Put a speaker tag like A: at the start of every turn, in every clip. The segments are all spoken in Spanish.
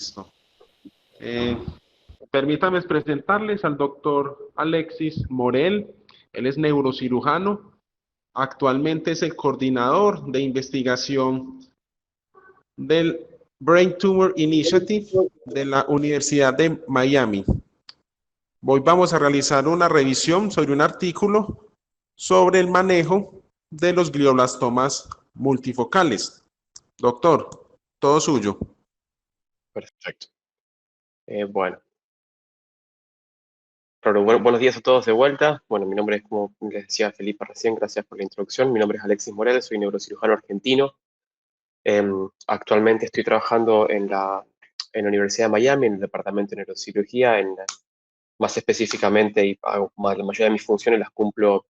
A: Listo. Eh, Permítame presentarles al doctor Alexis Morel. Él es neurocirujano. Actualmente es el coordinador de investigación del Brain Tumor Initiative de la Universidad de Miami. Hoy vamos a realizar una revisión sobre un artículo sobre el manejo de los glioblastomas multifocales. Doctor, todo suyo.
B: Perfecto. Bueno, buenos días a todos de vuelta. Bueno, mi nombre es, como les decía Felipe recién, gracias por la introducción. Mi nombre es Alexis Morel, soy neurocirujano argentino. Actualmente estoy trabajando en la Universidad de Miami, en el departamento de neurocirugía, más específicamente, y la mayoría de mis funciones las cumplo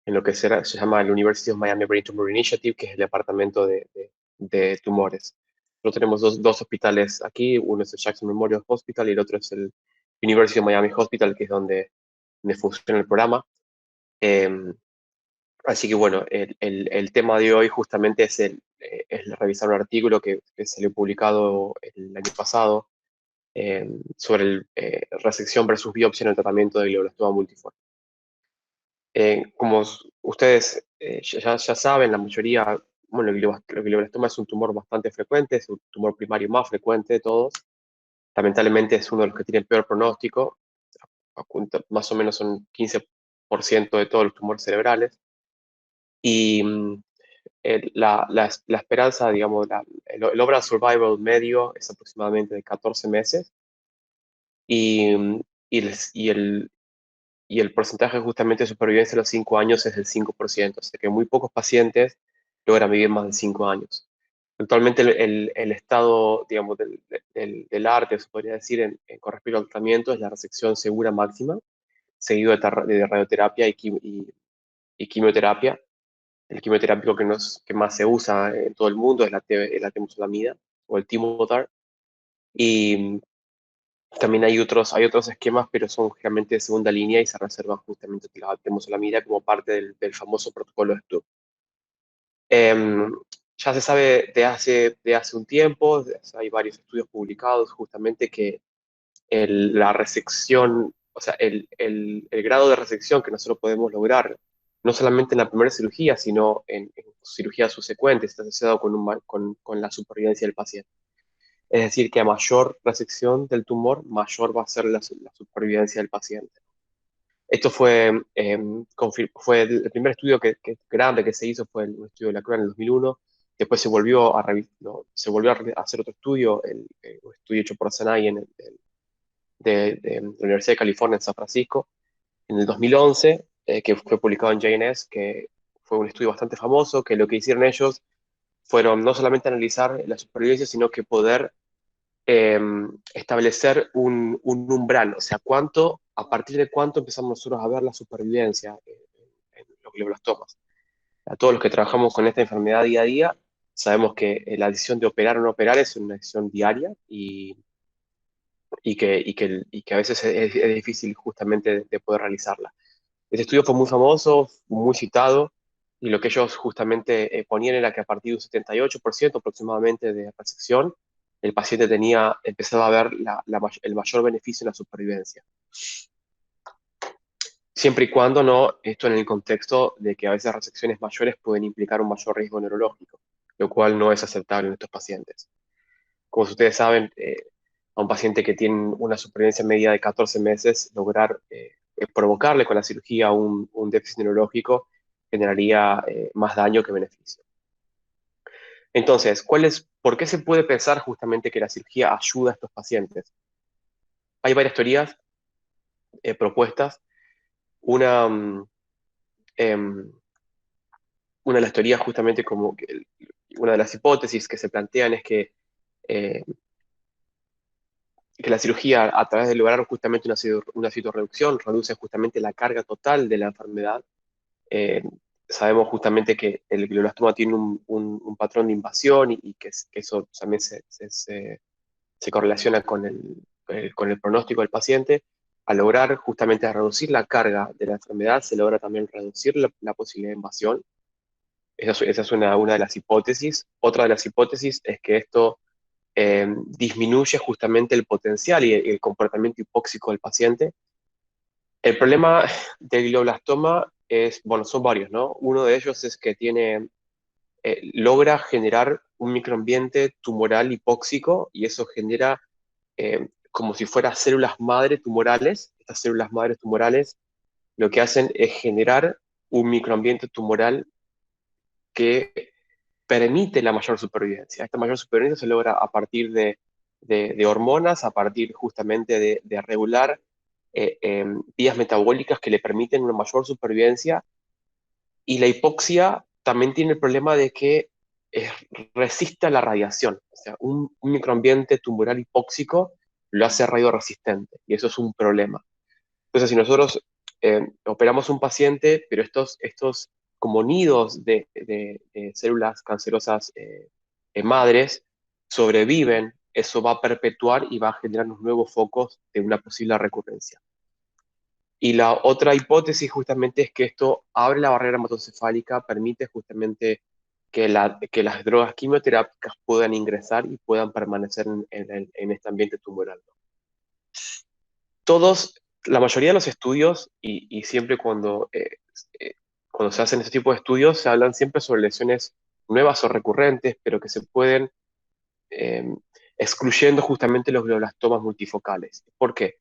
B: en lo que se llama el University of Miami Brain Tumor Initiative, que es el departamento de tumores. Nosotros tenemos dos hospitales aquí, uno es el Jackson Memorial Hospital y el otro es el University of Miami Hospital, que es donde funciona el programa. Así que bueno, el tema de hoy justamente es revisar un artículo que salió publicado el año pasado sobre resección versus biopsia en el tratamiento de glioblastoma multiforme. Como ustedes ya saben, la mayoría, bueno, el glioblastoma es un tumor bastante frecuente, es un tumor primario más frecuente de todos. Lamentablemente es uno de los que tiene el peor pronóstico, más o menos son 15% de todos los tumores cerebrales. Y la esperanza, digamos, el overall survival medio es aproximadamente de 14 meses. Y, y el porcentaje justamente de supervivencia a los 5 años es del 5%, o sea que muy pocos pacientes logran vivir más de 5 años. Actualmente el estado, digamos, del arte, se podría decir, con respecto al tratamiento, es la resección segura máxima, seguido de radioterapia y quimioterapia. El quimioterápico que más se usa en todo el mundo es la temozolomida o el Timodar. Y también hay otros esquemas, pero son generalmente de segunda línea y se reservan justamente la temozolomida como parte del famoso protocolo de Stupp. Ya se sabe de hace un tiempo, hay varios estudios publicados justamente que la resección, o sea, el grado de resección que nosotros podemos lograr, no solamente en la primera cirugía, sino en cirugías subsecuentes, está asociado con la supervivencia del paciente. Es decir, que a mayor resección del tumor, mayor va a ser la supervivencia del paciente. Esto fue el primer estudio grande que se hizo, fue un estudio de la Cruz en el 2001. Después se volvió a hacer otro estudio, un estudio hecho por Sanay de la Universidad de California en San Francisco, en el 2011, que fue publicado en JNS, que fue un estudio bastante famoso, que lo que hicieron ellos fueron no solamente analizar la supervivencia, sino que poder establecer un umbral, o sea, a partir de cuánto empezamos nosotros a ver la supervivencia en los glioblastomas. A todos los que trabajamos con esta enfermedad día a día, sabemos que la decisión de operar o no operar es una decisión diaria y que a veces es difícil justamente de poder realizarla. Este estudio fue muy famoso, muy citado, y lo que ellos justamente ponían era que a partir de un 78% aproximadamente de resección, el paciente empezaba a ver el mayor beneficio en la supervivencia. Siempre y cuando no, esto en el contexto de que a veces resecciones mayores pueden implicar un mayor riesgo neurológico, lo cual no es aceptable en estos pacientes. Como ustedes saben, a un paciente que tiene una supervivencia media de 14 meses, lograr provocarle con la cirugía un déficit neurológico generaría más daño que beneficio. Entonces, ¿por qué se puede pensar justamente que la cirugía ayuda a estos pacientes? Hay varias teorías propuestas. Una, em, una de las teorías justamente una de las hipótesis que se plantean es eh, que la cirugía, a través de lograr justamente una citorreducción, reduce justamente la carga total de la enfermedad. Eh, Sabemos justamente que el glioblastoma tiene un patrón de invasión y que eso también se correlaciona con el pronóstico del paciente. Al lograr justamente reducir la carga de la enfermedad, se logra también reducir la posibilidad de invasión. Esa es una de las hipótesis. Otra de las hipótesis es que esto disminuye justamente el potencial y el comportamiento hipóxico del paciente. El problema del glioblastoma es, bueno, son varios, ¿no? Uno de ellos es que logra generar un microambiente tumoral hipóxico y eso genera como si fueran células madre tumorales. Estas células madres tumorales lo que hacen es generar un microambiente tumoral que permite la mayor supervivencia. Esta mayor supervivencia se logra a partir de hormonas, a partir justamente de regular vías metabólicas que le permiten una mayor supervivencia. Y la hipoxia también tiene el problema de que eh, resiste a la radiación. O sea, un microambiente tumoral hipóxico lo hace radioresistente y eso es un problema. Entonces, si nosotros operamos un paciente, pero estos como nidos de células cancerosas madres sobreviven, eso va a perpetuar y va a generar unos nuevos focos de una posible recurrencia. Y la otra hipótesis justamente es que esto abre la barrera hematocefálica, permite justamente que las drogas quimioterápicas puedan ingresar y puedan permanecer en este ambiente tumoral, ¿no? La mayoría de los estudios, y siempre cuando se hacen este tipo de estudios, se hablan siempre sobre lesiones nuevas o recurrentes, pero que se pueden eh, excluyendo justamente los glioblastomas multifocales. ¿Por qué?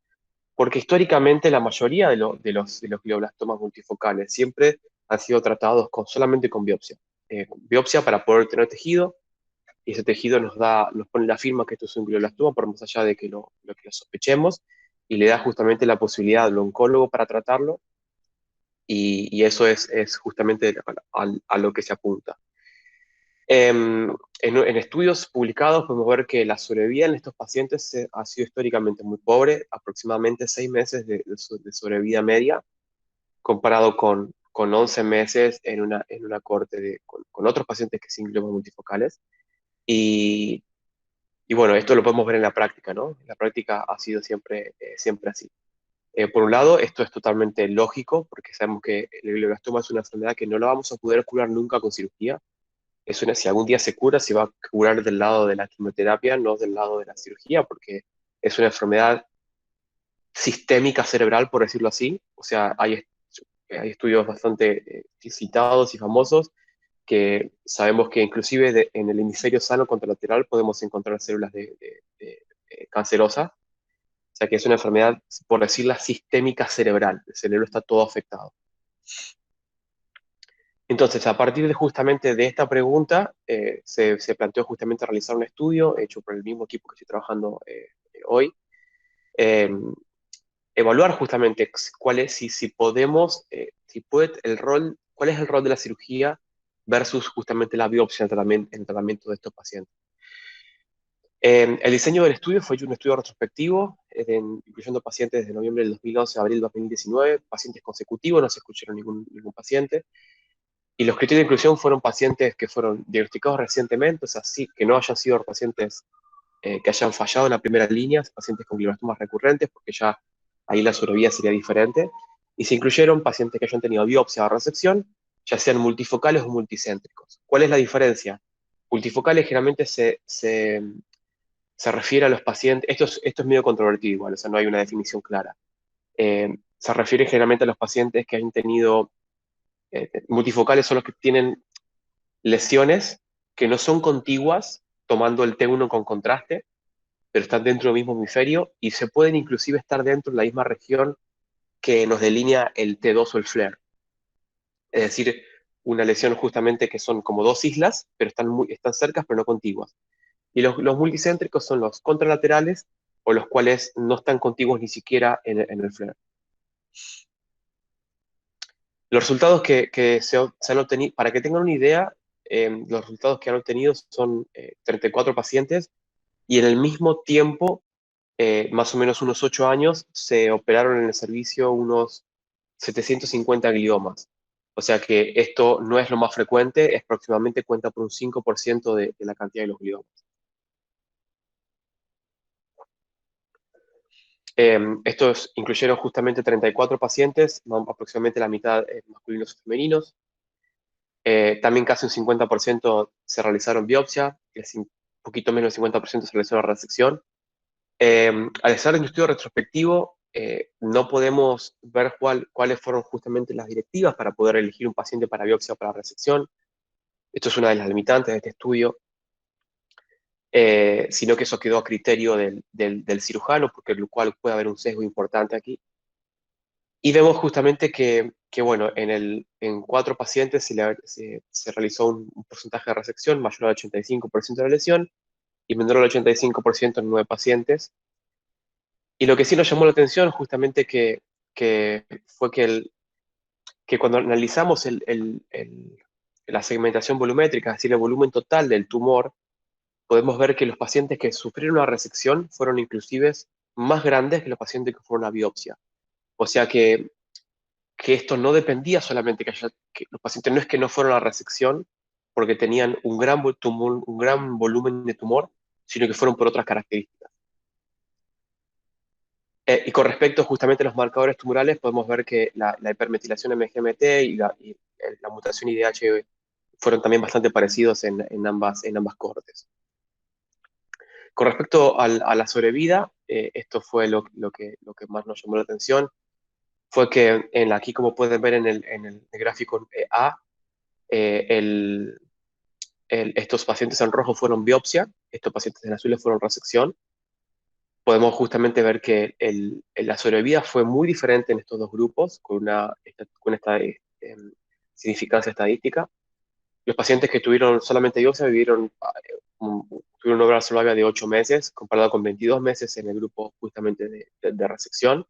B: Porque históricamente la mayoría de los glioblastomas multifocales siempre han sido tratados solamente con biopsia. Biopsia para poder tener tejido, y ese tejido nos pone la firma que esto es un glioblastoma, por más allá de que lo que lo sospechemos, y le da justamente la posibilidad al oncólogo para tratarlo, y eso es justamente a lo que se apunta. En estudios publicados podemos ver que la sobrevida en estos pacientes ha sido históricamente muy pobre, aproximadamente 6 meses de sobrevida media, comparado con 11 meses en una corte con otros pacientes que sin gliomas multifocales. Y, y bueno, esto lo podemos ver en la práctica, ¿no? La práctica ha sido siempre así. Por un lado, esto es totalmente lógico, porque sabemos que el glioblastoma es una enfermedad que no la vamos a poder curar nunca con cirugía. Si algún día se cura, se va a curar del lado de la quimioterapia, no del lado de la cirugía, porque es una enfermedad sistémica cerebral, por decirlo así. O sea, hay estudios bastante citados y famosos que sabemos que inclusive en el hemisferio sano contralateral podemos encontrar células cancerosas. O sea que es una enfermedad, por decirla, sistémica cerebral. El cerebro está todo afectado. Entonces, a partir justamente de esta pregunta, se planteó justamente realizar un estudio hecho por el mismo equipo que estoy trabajando hoy, eh, evaluar justamente si podemos, cuál es el rol de la cirugía versus justamente la biopsia en el tratamiento de estos pacientes. El diseño del estudio fue un estudio retrospectivo, incluyendo pacientes desde noviembre del 2011 a abril del 2019, pacientes consecutivos, no se escucharon ningún paciente. Y los criterios de inclusión fueron pacientes que fueron diagnosticados recientemente, o sea, sí, que no hayan sido pacientes que hayan fallado en la primera línea, pacientes con glioblastomas recurrentes, porque ya ahí la sobrevida sería diferente. Y se incluyeron pacientes que hayan tenido biopsia o resección, ya sean multifocales o multicéntricos. ¿Cuál es la diferencia? Multifocales generalmente se refiere a los pacientes, esto es medio controvertido igual, o sea, no hay una definición clara. Se refiere generalmente a los pacientes que han tenido multifocales son los que tienen lesiones que no son contiguas, tomando el T1 con contraste, pero están dentro del mismo hemisferio y se pueden inclusive estar dentro de la misma región que nos delinea el T2 o el FLAIR. Es decir, una lesión justamente que son como dos islas, pero están cercas pero no contiguas. Y los multicéntricos son los contralaterales o los cuales no están contiguos ni siquiera en el FLAIR. Los resultados que se han obtenido, para que tengan una idea, los resultados que han obtenido son 34 pacientes y en el mismo tiempo, más o menos unos 8 años, se operaron en el servicio unos 750 gliomas. O sea que esto no es lo más frecuente, es aproximadamente cuenta por un 5% de la cantidad de los gliomas. Estos incluyeron justamente 34 pacientes, aproximadamente la mitad masculinos y femeninos. También casi un 50% se realizaron biopsia, poquito menos del 50% se realizó la resección. Al estar en un estudio retrospectivo, no podemos ver cuáles fueron justamente las directivas para poder elegir un paciente para biopsia o para resección. Esto es una de las limitantes de este estudio, sino que eso quedó a criterio del cirujano, porque lo cual puede haber un sesgo importante aquí. Y vemos justamente bueno, en 4 pacientes se realizó un porcentaje de resección mayor al 85% de la lesión y menor al 85% en 9 pacientes. Y lo que sí nos llamó la atención justamente fue que cuando analizamos la segmentación volumétrica, es decir, el volumen total del tumor, podemos ver que los pacientes que sufrieron una resección fueron inclusive más grandes que los pacientes que fueron a biopsia. O sea que esto no dependía solamente que los pacientes no es que no fueron a la resección porque tenían un gran volumen de tumor, sino que fueron por otras características. Y con respecto justamente a los marcadores tumorales, podemos ver que la hipermetilación MGMT y la mutación IDH fueron también bastante parecidos en ambas cohortes. Con respecto a la sobrevida, esto fue lo que más nos llamó la atención, fue que aquí, como pueden ver en el gráfico A, eh, estos pacientes en rojo fueron biopsia, estos pacientes en azules fueron resección. Podemos justamente ver que la sobrevida fue muy diferente en estos dos grupos, con esta significancia estadística. Los pacientes que tuvieron solamente biopsia tuvieron una overall survival de 8 meses, comparado con 22 meses en el grupo justamente de resección.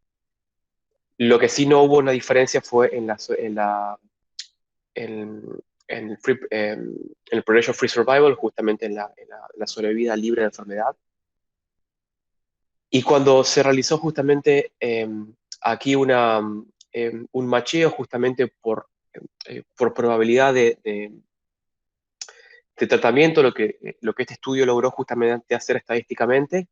B: Lo que sí no hubo una diferencia fue en, en el progression free survival, justamente en la sobrevida libre de enfermedad. Y cuando se realizó justamente aquí un macheo justamente por probabilidad de tratamiento, lo que este estudio logró justamente hacer estadísticamente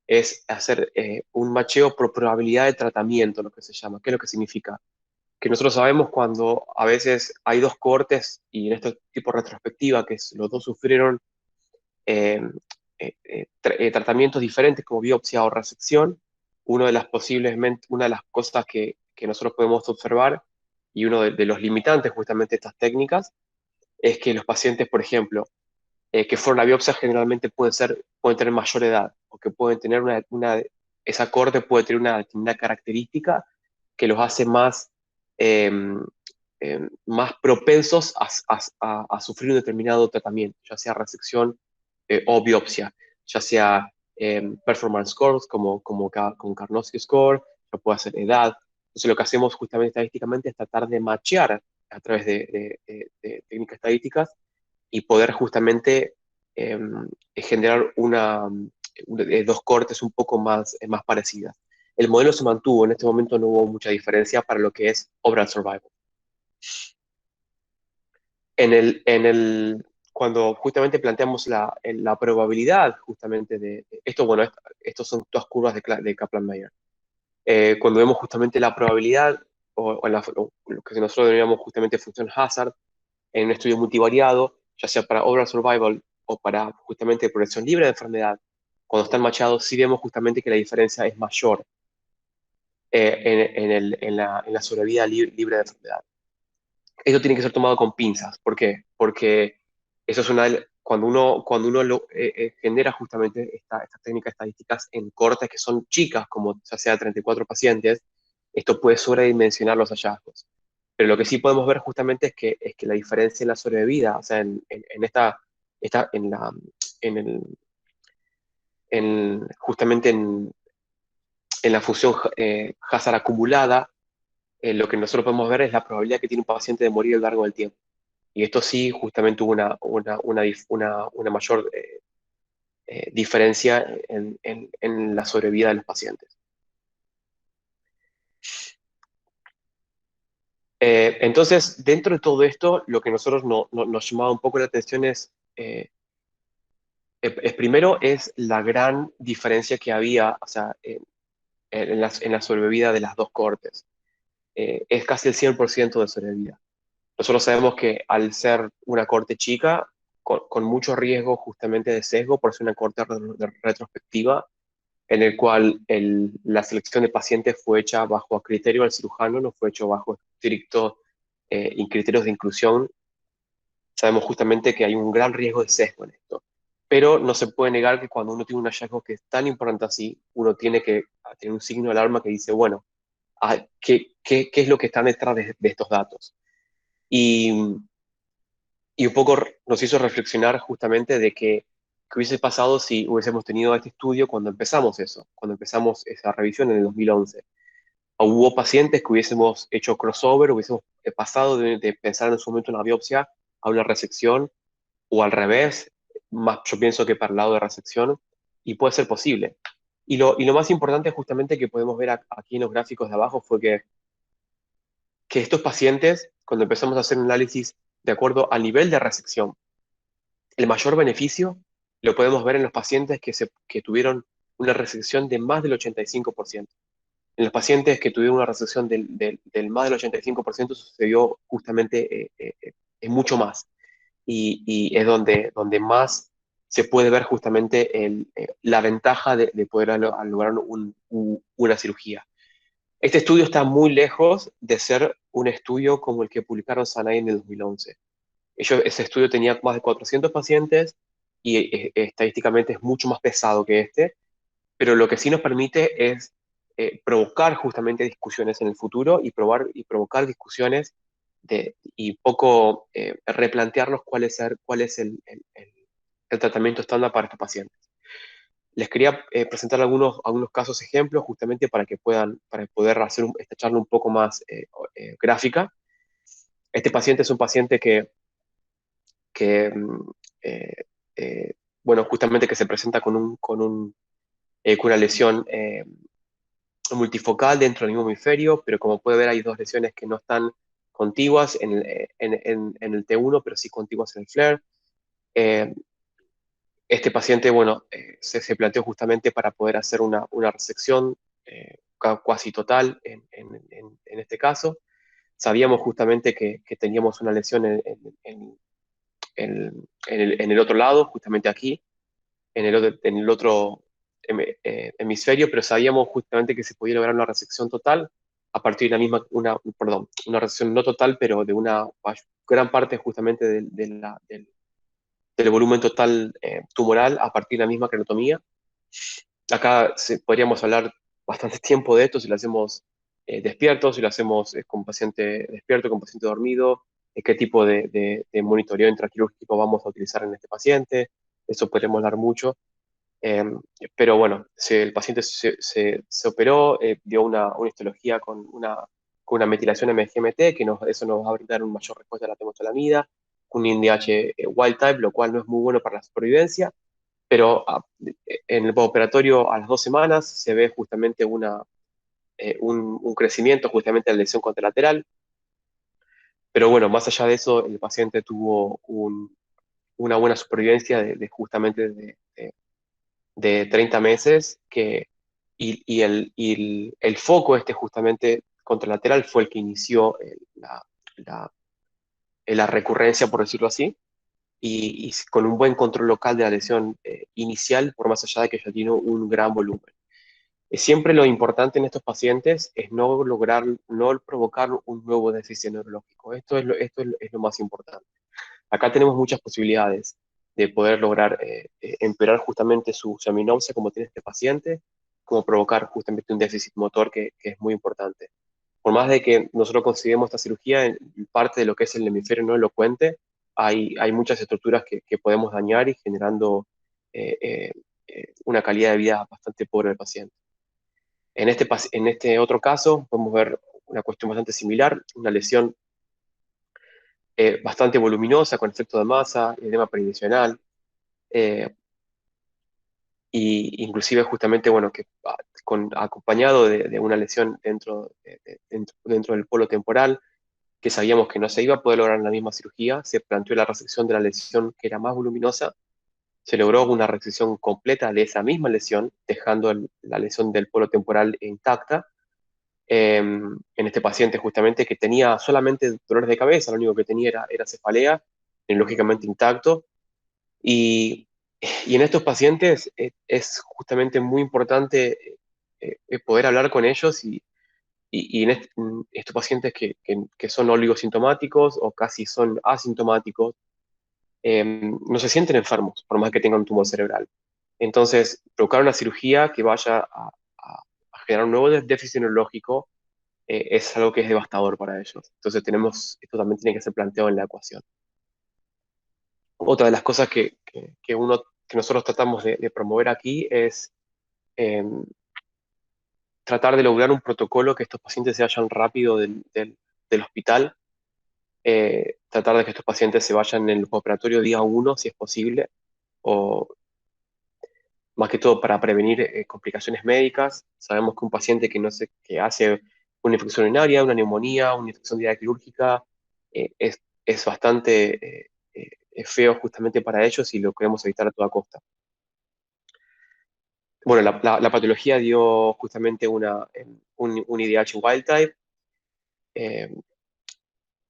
B: es hacer un macheo por probabilidad de tratamiento, lo que se llama. ¿Qué es lo que significa? Que nosotros sabemos cuando a veces hay dos cohortes y en este tipo de retrospectiva que los dos sufrieron eh, tratamientos diferentes como biopsia o resección, una de las cosas que nosotros podemos observar y uno de los limitantes justamente de estas técnicas es que los pacientes, por ejemplo, que fueron a biopsia generalmente pueden tener mayor edad o que pueden tener esa corte puede tener una determinada característica que los hace más propensos a sufrir un determinado tratamiento, ya sea resección o biopsia, ya sea performance scores como Karnofsky score, ya puede ser edad. Entonces lo que hacemos justamente estadísticamente es tratar de machear a través de técnicas estadísticas y poder justamente eh, generar dos cortes un poco más parecidas. El modelo se mantuvo, en este momento no hubo mucha diferencia para lo que es overall survival. Cuando justamente planteamos la probabilidad justamente de esto, bueno, estos son todas curvas de Kaplan-Meier. Cuando vemos justamente la probabilidad o lo que nosotros denominamos justamente función hazard en un estudio multivariado, ya sea para overall survival o para justamente progresión libre de enfermedad, cuando están machados sí vemos justamente que la diferencia es mayor en la sobrevida libre de enfermedad. Esto tiene que ser tomado con pinzas. ¿Por qué? Porque eso es cuando uno genera justamente estas técnicas estadísticas en cortes que son chicas, como ya sea 34 pacientes, esto puede sobredimensionar los hallazgos. Pero lo que sí podemos ver justamente es que la diferencia en la sobrevida, o sea, justamente en la función Hazard acumulada, lo que nosotros podemos ver es la probabilidad que tiene un paciente de morir a lo largo del tiempo. Y esto sí, justamente hubo una mayor diferencia en la sobrevida de los pacientes. Entonces, dentro de todo esto, lo que nosotros nos llamaba un poco la atención primero es la gran diferencia que había, o sea, en la sobrevida de las dos cohortes. Es casi el 100% de sobrevida. Nosotros sabemos que al ser una cohorte chica, con mucho riesgo justamente de sesgo por ser una corte retrospectiva en el cual la selección de pacientes fue hecha bajo criterio del cirujano, no fue hecho bajo estrictos criterios de inclusión. Sabemos justamente que hay un gran riesgo de sesgo en esto, pero no se puede negar que cuando uno tiene un hallazgo que es tan importante así, uno tiene que tener un signo de alarma que dice, bueno, ¿qué es lo que está detrás de estos datos? Y, y un poco nos hizo reflexionar justamente de qué hubiese pasado si hubiésemos tenido este estudio cuando empezamos eso, cuando empezamos esa revisión en el 2011. Hubo pacientes que hubiésemos hecho crossover, hubiésemos pasado de pensar en su momento en una biopsia a una resección, o al revés, más yo pienso que para el lado de resección, y puede ser posible. Y lo más importante justamente que podemos ver aquí en los gráficos de abajo fue que estos pacientes, cuando empezamos a hacer un análisis de acuerdo al nivel de resección, el mayor beneficio lo podemos ver en los pacientes que tuvieron una resección de más del 85%. En los pacientes que tuvieron una resección del más del 85% sucedió justamente mucho más. Y es donde más se puede ver justamente la ventaja de poder lograr una cirugía. Este estudio está muy lejos de ser un estudio como el que publicaron Sanay en el 2011. Ese estudio tenía más de 400 pacientes y estadísticamente es mucho más pesado que este, pero lo que sí nos permite es provocar justamente discusiones en el futuro y provocar discusiones y poco replantearnos cuál es el tratamiento estándar para estos pacientes. Les quería presentar algunos casos ejemplos justamente para poder hacer esta charla un poco más gráfica. Este paciente es un paciente que eh, eh, bueno, justamente que se presenta con una lesión multifocal dentro del mismo hemisferio, pero como puede ver hay dos lesiones que no están contiguas en el T1, pero sí contiguas en el FLAIR. Eh, este paciente, bueno, se planteó justamente para poder hacer una resección casi total en este caso. Sabíamos justamente que teníamos una lesión en el otro lado, justamente aquí, en el otro hemisferio, pero sabíamos justamente que se podía lograr una resección total a partir de la misma, perdón, una resección no total, pero de una gran parte justamente del volumen total tumoral a partir de la misma crenotomía. Acá podríamos hablar bastante tiempo de esto, si lo hacemos despierto, si lo hacemos con paciente despierto, con paciente dormido, qué tipo de monitoreo intraquirúrgico vamos a utilizar en este paciente, eso podríamos hablar mucho. Eh, pero bueno, el paciente se operó, dio una histología con una metilación MGMT, eso nos va a brindar una mayor respuesta a la temotolamida, un INDH wild type, lo cual no es muy bueno para la supervivencia, pero en el postoperatorio a las 2 semanas se ve justamente un crecimiento justamente de la lesión contralateral, pero bueno, más allá de eso, el paciente tuvo una buena supervivencia justamente de 30 meses y el foco este justamente contralateral fue el que inició la, la recurrencia, por decirlo así, y con un buen control local de la lesión inicial, por más allá de que ya tiene un gran volumen. Siempre lo importante en estos pacientes es no provocar un nuevo déficit neurológico. Esto es lo más importante. Acá tenemos muchas posibilidades de poder lograr empeorar justamente su seminopsia como tiene este paciente, como provocar justamente un déficit motor que es muy importante. Por más de que nosotros consideremos esta cirugía en parte de lo que es el hemisferio no elocuente, hay muchas estructuras que podemos dañar y generando eh, eh, una calidad de vida bastante pobre del paciente. En este otro caso podemos ver una cuestión bastante similar, una lesión bastante voluminosa con efecto de masa, edema peridicional, eh, y inclusive justamente, bueno, acompañado de una lesión dentro del polo temporal, que sabíamos que no se iba a poder lograr en la misma cirugía, se planteó la resección de la lesión que era más voluminosa, se logró una resección completa de esa misma lesión, dejando la lesión del polo temporal intacta, en este paciente justamente que tenía solamente dolores de cabeza, lo único que tenía era cefalea, lógicamente intacto, Y, y en estos pacientes es justamente muy importante poder hablar con ellos y en estos pacientes que son oligosintomáticos o casi son asintomáticos, no se sienten enfermos, por más que tengan un tumor cerebral. Entonces, provocar una cirugía que vaya a generar un nuevo déficit neurológico es algo que es devastador para ellos. Entonces, esto también tiene que ser planteado en la ecuación. Otra de las cosas que nosotros tratamos de promover aquí es eh, tratar de lograr un protocolo que estos pacientes se vayan rápido del hospital, tratar de que estos pacientes se vayan en el operatorio día uno, si es posible, o más que todo para prevenir complicaciones médicas. Sabemos que un paciente que hace una infección urinaria, una neumonía, una infección diarrea quirúrgica, es bastante feo justamente para ellos y lo queremos evitar a toda costa. Bueno, la patología dio justamente un IDH wild type. Eh,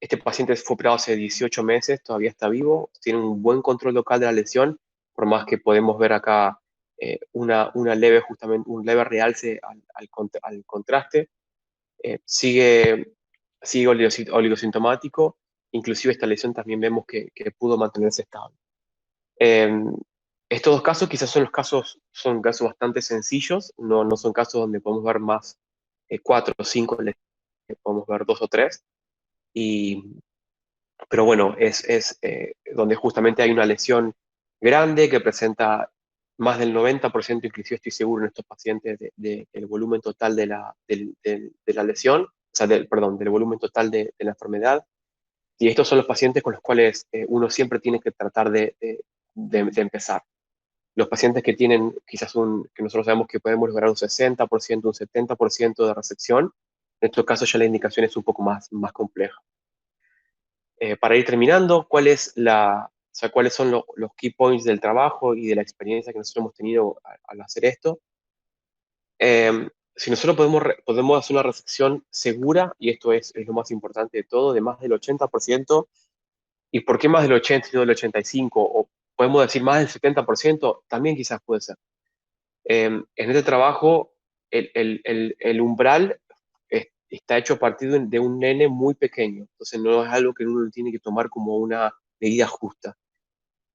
B: este paciente fue operado hace 18 meses, todavía está vivo, tiene un buen control local de la lesión, por más que podemos ver acá un leve realce al contraste. Sigue oligosintomático, inclusive esta lesión también vemos que pudo mantenerse estable. Eh, Estos dos casos quizás son casos bastante sencillos, no son casos donde podemos ver más cuatro o cinco, podemos ver dos o tres, y, pero bueno, es donde justamente hay una lesión grande que presenta más del 90%, inclusive estoy seguro en estos pacientes, del volumen total de la lesión, o sea, perdón, del volumen total de la enfermedad. Y estos son los pacientes con los cuales uno siempre tiene que tratar de empezar. Los pacientes que tienen quizás que nosotros sabemos que podemos lograr un 60%, un 70% de resección, en estos casos ya la indicación es un poco más compleja. Para ir terminando, o sea, cuáles son los key points del trabajo y de la experiencia que nosotros hemos tenido al hacer esto? Si nosotros podemos hacer una resección segura, y esto es lo más importante de todo, de más del 80%, ¿y por qué más del 80 y no del 85%? O podemos decir más del 70%, también quizás puede ser. En este trabajo, el umbral está hecho a partir de un nene muy pequeño, entonces no es algo que uno tiene que tomar como una medida justa.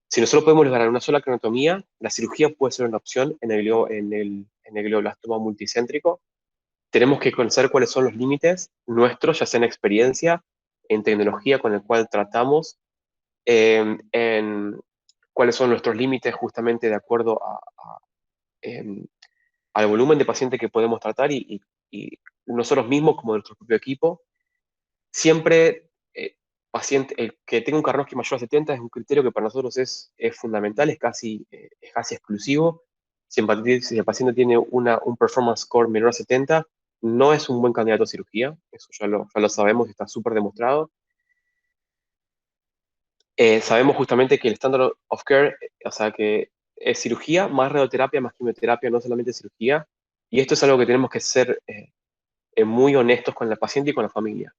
B: Si nosotros podemos lograr una sola cronotomía, la cirugía puede ser una opción en el glioblastoma multicéntrico. Tenemos que conocer cuáles son los límites nuestros, ya sea en experiencia, en tecnología con el cual tratamos, en cuáles son nuestros límites justamente de acuerdo em, al volumen de pacientes que podemos tratar y nosotros mismos como nuestro propio equipo. Siempre el que tenga un Karnofsky mayor a 70 es un criterio que para nosotros es fundamental, es casi exclusivo. Si el paciente tiene un performance score menor a 70, no es un buen candidato a cirugía, eso ya lo sabemos y está súper demostrado. Sabemos justamente que el standard of care, o sea, que es cirugía más radioterapia más quimioterapia, no solamente cirugía, y esto es algo que tenemos que ser muy honestos con el paciente y con la familia.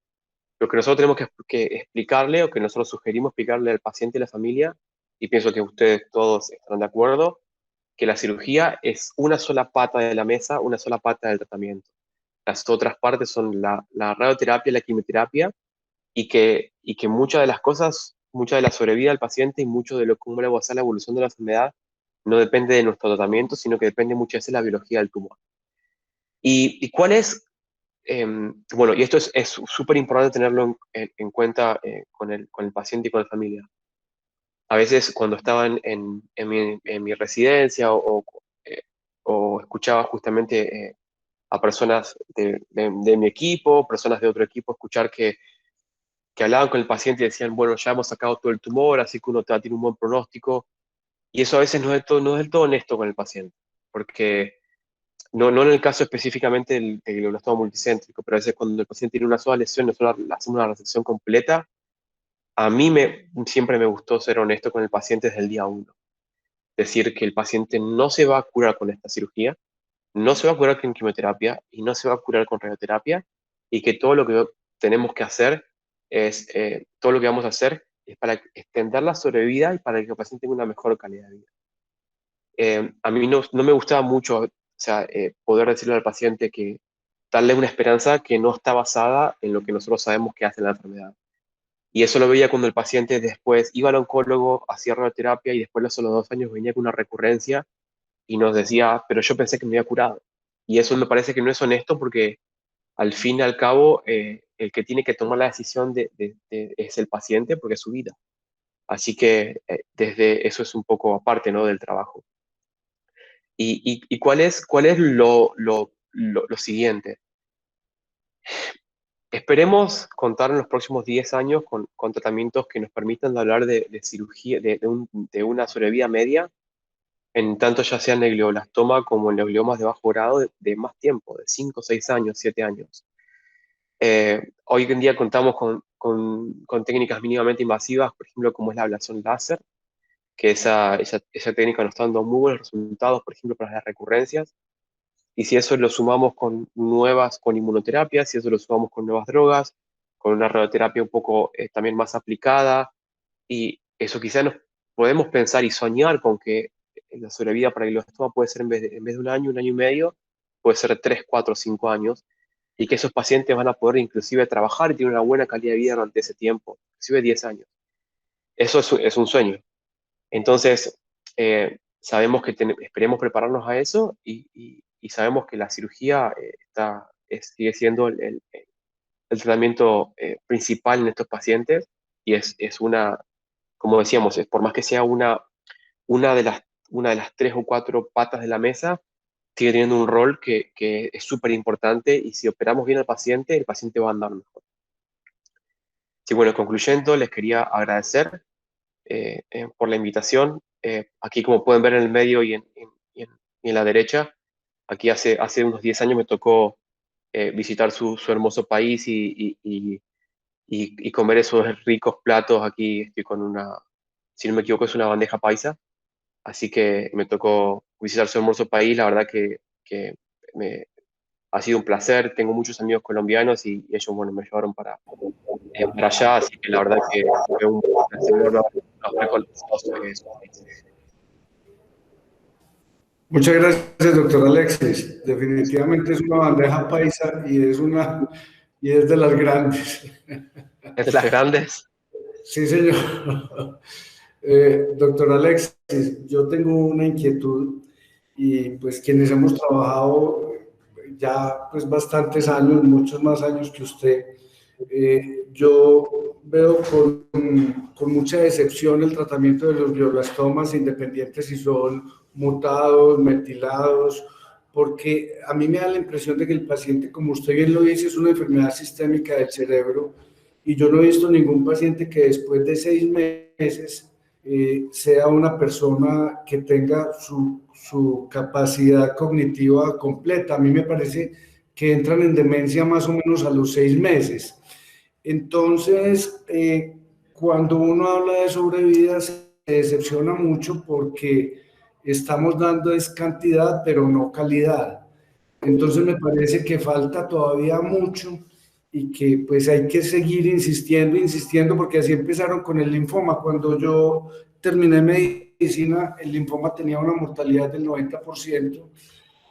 B: Lo que nosotros tenemos que explicarle o que nosotros sugerimos explicarle al paciente y a la familia, y pienso que ustedes todos estarán de acuerdo, que la cirugía es una sola pata de la mesa, una sola pata del tratamiento. Las otras partes son la radioterapia y la quimioterapia, y que muchas de las cosas, mucha de la sobrevida del paciente y mucho de cómo le va a ser la evolución de la enfermedad no depende de nuestro tratamiento, sino que depende muchas veces de la biología del tumor. ¿Y cuál es bueno, y esto es súper importante tenerlo en cuenta con el paciente y con la familia. A veces cuando estaba en mi residencia o escuchaba justamente a personas de mi equipo, personas de otro equipo, escuchar que hablaban con el paciente y decían, bueno, ya hemos sacado todo el tumor, así que uno tiene un buen pronóstico. Y eso a veces no es del todo honesto con el paciente, porque no en el caso específicamente del glioblastoma multicéntrico, pero a veces cuando el paciente tiene una sola lesión, nosotros hacemos una resección completa. A mí siempre me gustó ser honesto con el paciente desde el día uno. Decir que el paciente no se va a curar con esta cirugía, no se va a curar con quimioterapia y no se va a curar con radioterapia, y que todo lo que tenemos que hacer todo lo que vamos a hacer es para extender la sobrevida y para que el paciente tenga una mejor calidad de vida. A mí no me gustaba mucho, o sea, poder decirle al paciente que darle una esperanza que no está basada en lo que nosotros sabemos que hace la enfermedad. Y eso lo veía cuando el paciente después iba al oncólogo, hacía radioterapia y después de los 2 años venía con una recurrencia y nos decía, pero yo pensé que me había curado. Y eso me parece que no es honesto porque al fin y al cabo el que tiene que tomar la decisión es el paciente porque es su vida. Así que desde eso es un poco aparte, ¿no?, del trabajo. ¿Y cuál es lo siguiente? Esperemos contar en los próximos 10 años con tratamientos que nos permitan hablar de cirugía, de una sobrevida media, en tanto ya sea en el glioblastoma como en los gliomas de bajo grado, de más tiempo, de 5, 6 años, 7 años. Hoy en día contamos con técnicas mínimamente invasivas, por ejemplo, como es la ablación láser, que esa técnica nos está dando muy buenos resultados, por ejemplo, para las recurrencias. Y si eso lo sumamos con inmunoterapia, si eso lo sumamos con nuevas drogas, con una radioterapia un poco también más aplicada, y eso quizá nos podemos pensar y soñar con que la sobrevida para el glioblastoma puede ser en vez de un año y medio, puede ser 3, 4, 5 años, y que esos pacientes van a poder inclusive trabajar y tener una buena calidad de vida durante ese tiempo, inclusive 10 años. Eso es un sueño. Entonces, sabemos que esperemos prepararnos a eso y sabemos que la cirugía sigue siendo el tratamiento principal en estos pacientes y es una, como decíamos, por más que sea una de las, una de las 3 o 4 patas de la mesa, sigue teniendo un rol que es súper importante y si operamos bien al paciente, el paciente va a andar mejor. Sí, bueno, concluyendo, les quería agradecer por la invitación. Aquí, como pueden ver en el medio y en la derecha, aquí hace unos 10 años me tocó visitar su hermoso país y comer esos ricos platos. Aquí estoy con si no me equivoco, es una bandeja paisa. Así que me tocó visitar su hermoso país. La verdad que ha sido un placer. Tengo muchos amigos colombianos y ellos, bueno, me llevaron para allá. Así que la verdad que fue un placer haber conocido su país.
C: Muchas gracias, doctor Alexis. Definitivamente es una bandeja paisa y es de las grandes.
B: Es de las grandes.
C: Sí, señor. Doctor Alexis, yo tengo una inquietud y pues quienes hemos trabajado ya pues bastantes años, muchos más años que usted, yo veo con mucha decepción el tratamiento de los glioblastomas, independientes si son mutados, metilados, porque a mí me da la impresión de que el paciente, como usted bien lo dice, es una enfermedad sistémica del cerebro y yo no he visto ningún paciente que después de 6 meses sea una persona que tenga su capacidad cognitiva completa. A mí me parece que entran en demencia más o menos a los 6 meses. Entonces, cuando uno habla de sobrevida, se decepciona mucho porque estamos dando es cantidad, pero no calidad. Entonces, me parece que falta todavía mucho y que pues hay que seguir insistiendo, insistiendo, porque así empezaron con el linfoma. Cuando yo terminé medicina, el linfoma tenía una mortalidad del 90%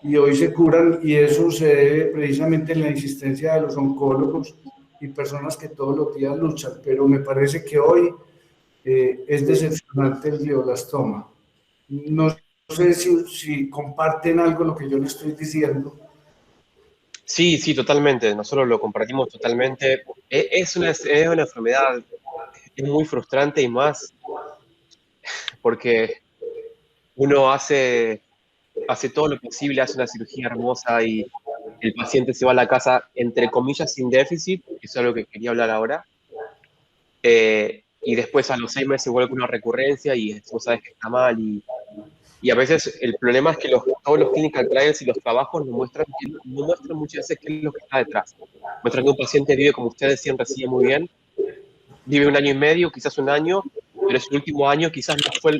C: y hoy se curan y eso se debe precisamente en la insistencia de los oncólogos y personas que todos los días luchan, pero me parece que hoy es decepcionante el glioblastoma. No sé si comparten algo lo que yo les estoy diciendo.
B: Sí, sí, totalmente. Nosotros lo compartimos totalmente. Es una enfermedad, es muy frustrante y más porque uno hace todo lo posible, hace una cirugía hermosa y el paciente se va a la casa, entre comillas, sin déficit, que es algo que quería hablar ahora, y después a los 6 meses vuelve con una recurrencia y vos sabes que está mal y a veces el problema es que todos los clinical trials y los trabajos no muestran muchas veces qué es lo que está detrás. Muestran que un paciente vive, como ustedes decían recién muy bien, vive un año y medio, quizás un año, pero ese último año quizás no fue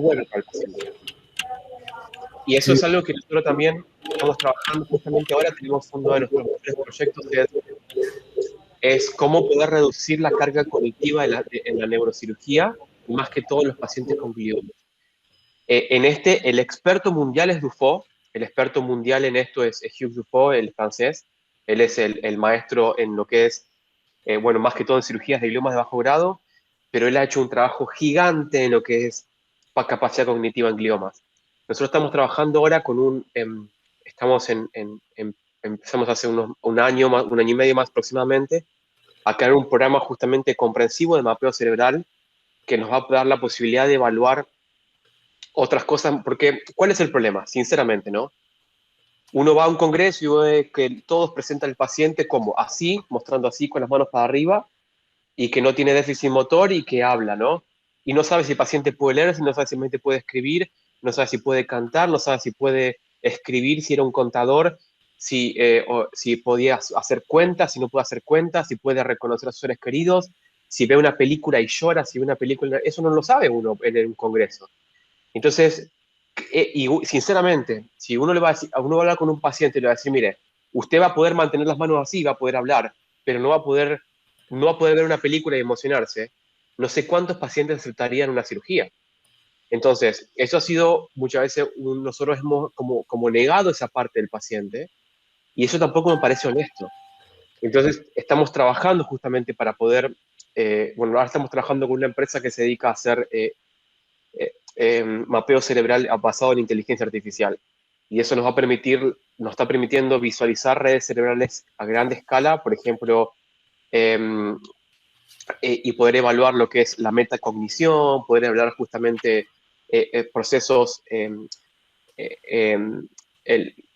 B: bueno para el paciente. Y eso
C: Sí,
B: es algo que nosotros también estamos trabajando justamente ahora. Tenemos uno de nuestros mejores proyectos, que es es cómo poder reducir la carga cognitiva en la neurocirugía, más que todo en los pacientes con gliomas. En este, el experto mundial es Dufault, el experto mundial en esto es Hugues Dufault, el francés. Él es el maestro en lo que es, bueno, más que todo en cirugías de gliomas de bajo grado, pero él ha hecho un trabajo gigante en lo que es capacidad cognitiva en gliomas. Nosotros estamos trabajando ahora con empezamos hace un año y medio más aproximadamente, a crear un programa justamente comprensivo de mapeo cerebral que nos va a dar la posibilidad de evaluar otras cosas, porque ¿cuál es el problema? Sinceramente, ¿no? Uno va a un congreso y ve que todos presentan al paciente como así, mostrando así con las manos para arriba, y que no tiene déficit motor y que habla, ¿no? Y no sabe si el paciente puede leer, no sabe si el paciente puede escribir, no sabe si puede cantar, no sabe si puede escribir, si era un contador, si podía hacer cuentas, si no puede hacer cuentas, si puede reconocer a sus seres queridos, si ve una película y llora, si ve una película, eso no lo sabe uno en un congreso. Entonces, y sinceramente, si uno uno va a hablar con un paciente y le va a decir, mire, usted va a poder mantener las manos así, va a poder hablar, pero no va a poder ver una película y emocionarse, no sé cuántos pacientes aceptarían una cirugía. Entonces, eso ha sido muchas veces, nosotros hemos como negado esa parte del paciente, y eso tampoco me parece honesto. Entonces, estamos trabajando justamente para poder, bueno, ahora estamos trabajando con una empresa que se dedica a hacer mapeo cerebral basado en inteligencia artificial. Y eso nos está permitiendo visualizar redes cerebrales a gran escala, por ejemplo, y poder evaluar lo que es la metacognición, poder evaluar justamente procesos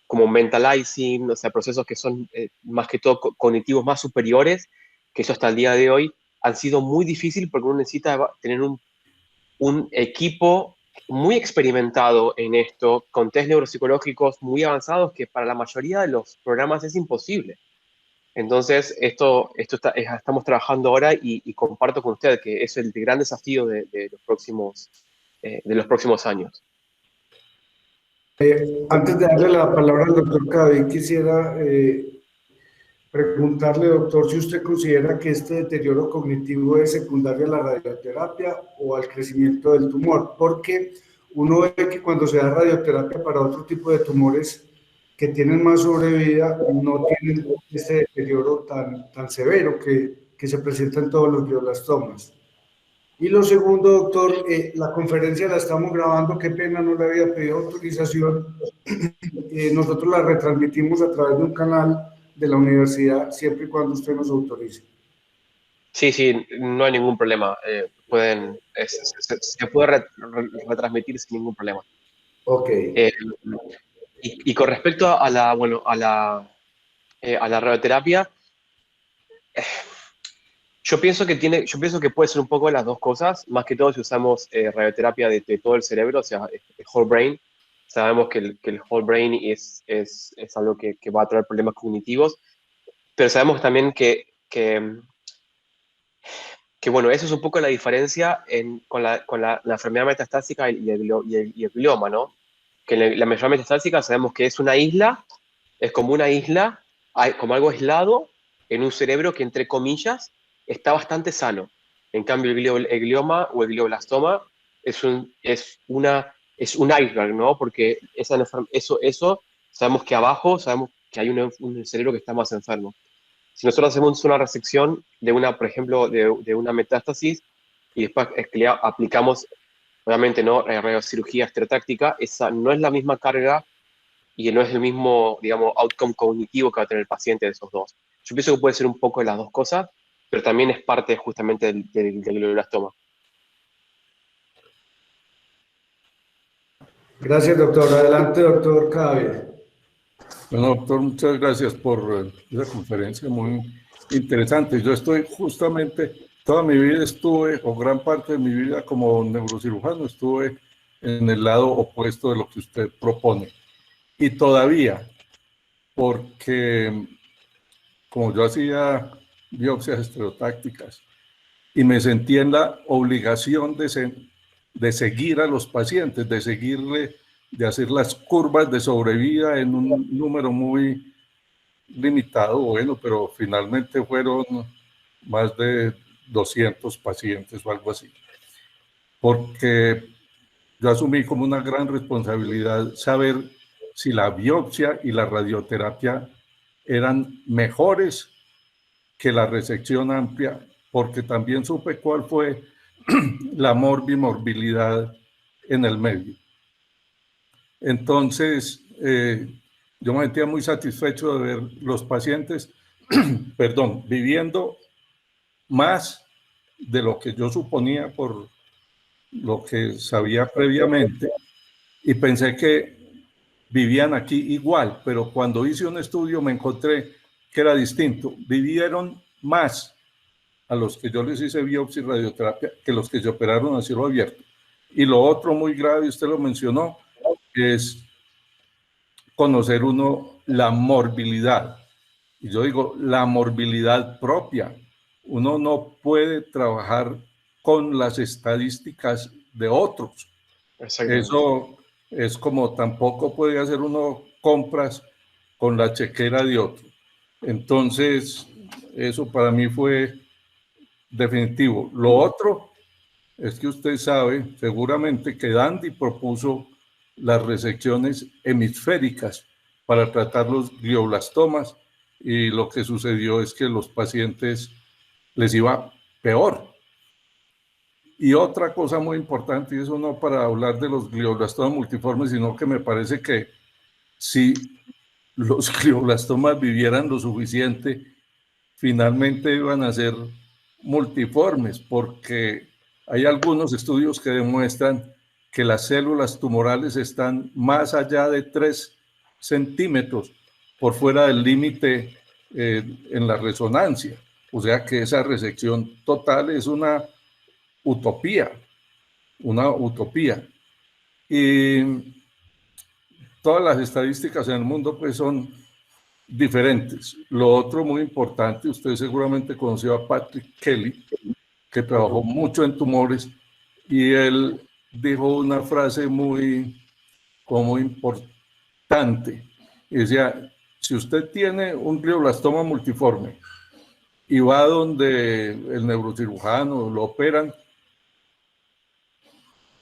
B: como mentalizing, o sea, procesos que son más que todo cognitivos más superiores, que eso hasta el día de hoy han sido muy difíciles porque uno necesita tener un equipo muy experimentado en esto, con test neuropsicológicos muy avanzados, que para la mayoría de los programas es imposible. Entonces, estamos trabajando ahora y comparto con usted que es el gran desafío de los próximos años.
C: Antes de darle la palabra al doctor Cadavid, quisiera preguntarle, doctor, si usted considera que este deterioro cognitivo es secundario a la radioterapia o al crecimiento del tumor, porque uno ve que cuando se da radioterapia para otro tipo de tumores que tienen más sobrevida, no tienen este deterioro tan severo que se presenta en todos los glioblastomas. Y lo segundo, doctor, la conferencia la estamos grabando, qué pena, no le había pedido autorización. Nosotros la retransmitimos a través de un canal de la universidad, siempre y cuando usted nos autorice.
B: Sí, no hay ningún problema. Se puede retransmitir sin ningún problema.
C: Ok.
B: Y con respecto a la radioterapia, yo pienso que puede ser un poco de las dos cosas, más que todo si usamos radioterapia de todo el cerebro, o sea, el whole brain. Sabemos que el whole brain es algo que va a traer problemas cognitivos, pero sabemos también que bueno, eso es un poco la diferencia con la enfermedad metastásica y el glioma, ¿no? Que la enfermedad metastásica sabemos que es una isla, es como una isla, como algo aislado en un cerebro que, entre comillas, está bastante sano. En cambio, el glioma o el glioblastoma es un iceberg, ¿no? Porque eso sabemos que abajo, sabemos que hay un cerebro que está más enfermo. Si nosotros hacemos una resección por ejemplo, de una metástasis y después aplicamos, obviamente, ¿no? Radiocirugía estereotáctica, esa no es la misma carga y no es el mismo, digamos, outcome cognitivo que va a tener el paciente de esos dos. Yo pienso que puede ser un poco de las dos cosas, pero también es parte justamente del glioblastoma.
C: Gracias, doctor. Adelante, doctor Cadavid.
D: Bueno, doctor, muchas gracias por esa conferencia muy interesante. Yo estoy justamente, toda mi vida estuve, o gran parte de mi vida como neurocirujano, estuve en el lado opuesto de lo que usted propone. Y todavía, porque como yo hacía biopsias estereotácticas y me sentía en la obligación de seguir a los pacientes, de hacer las curvas de sobrevida en un número muy limitado, bueno, pero finalmente fueron más de 200 pacientes o algo así, porque yo asumí como una gran responsabilidad saber si la biopsia y la radioterapia eran mejores que la resección amplia, porque también supe cuál fue la morbimorbilidad en el medio. Entonces, yo me sentía muy satisfecho de ver los pacientes, perdón, viviendo más de lo que yo suponía por lo que sabía previamente, y pensé que vivían aquí igual, pero cuando hice un estudio me encontré que era distinto. Vivieron más a los que yo les hice biopsia y radioterapia que los que se operaron a cielo abierto. Y lo otro muy grave, usted lo mencionó, es conocer uno la morbilidad. Y yo digo, la morbilidad propia. Uno no puede trabajar con las estadísticas de otros. Eso es como tampoco puede hacer uno compras con la chequera de otro. Entonces, eso para mí fue definitivo. Lo otro es que usted sabe seguramente que Dandy propuso las resecciones hemisféricas para tratar los glioblastomas, y lo que sucedió es que los pacientes les iba peor. Y otra cosa muy importante, y eso no para hablar de los glioblastomas multiformes, sino que me parece que si los glioblastomas vivieran lo suficiente, finalmente iban a ser multiformes, porque hay algunos estudios que demuestran que las células tumorales están más allá de 3 centímetros por fuera del límite en la resonancia. O sea que esa resección total es una utopía, una utopía. Y todas las estadísticas en el mundo pues son diferentes. Lo otro muy importante, usted seguramente conoció a Patrick Kelly, que trabajó mucho en tumores, y él dijo una frase muy como importante. Y decía, si usted tiene un glioblastoma multiforme y va donde el neurocirujano lo operan